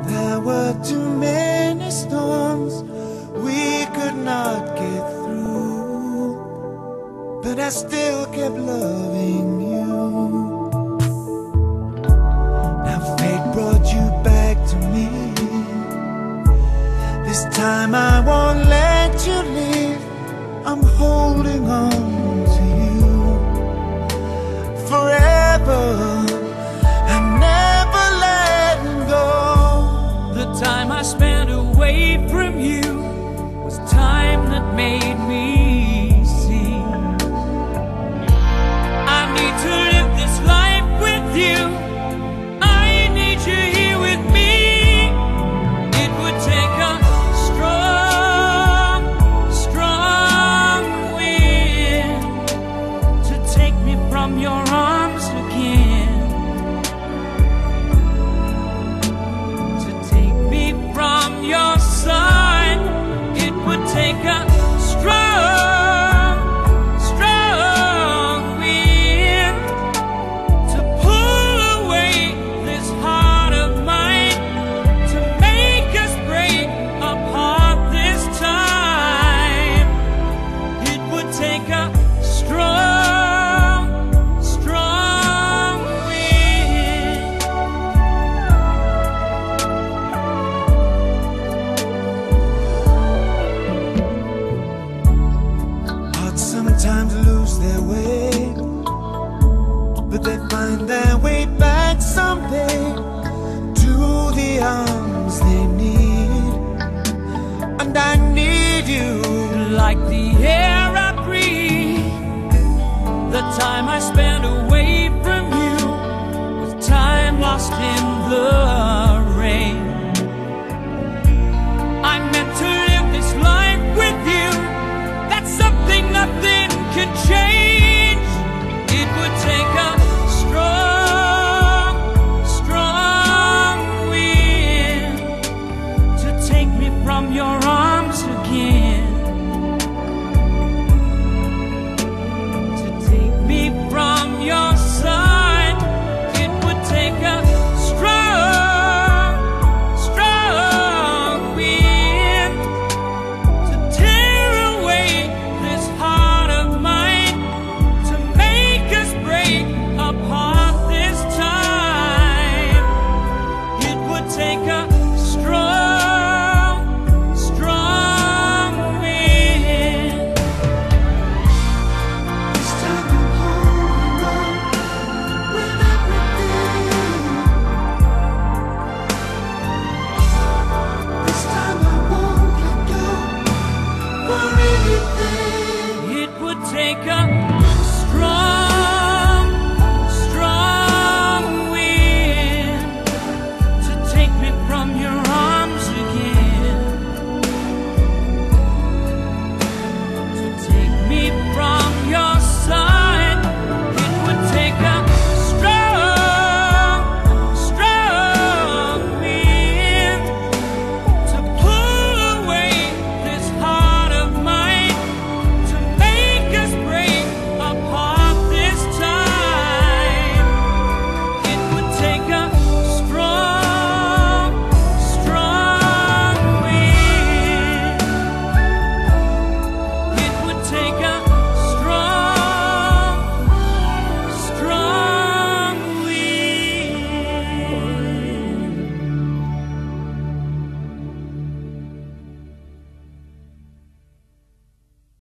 There were too many storms we could not get through, but I still kept loving you. Now fate brought you back to me. This time I won't let you leave. I'm holding on to you forever. I'm never letting go. The time I spent away from you was time that made me see I need to live this life with you. I need you here with me. It would take a strong, strong wind to take me from your arms again, to take me from your side. It would take a strong, strong wind to pull away this heart of mine, to make us break apart this time. It would take a strong, strong wind. Hearts sometimes lose their way, but they find their way back someday to the arms they need. And I need you Like the air I breathe, the time I spent away from you was time lost in the rain. I meant to live this life with you. That's something nothing can change. It would take a strong, strong wind to take me from your arms again, to take me from your side. It would take a strong, strong wind to tear away this heart of mine, to make us break apart this time. It would take a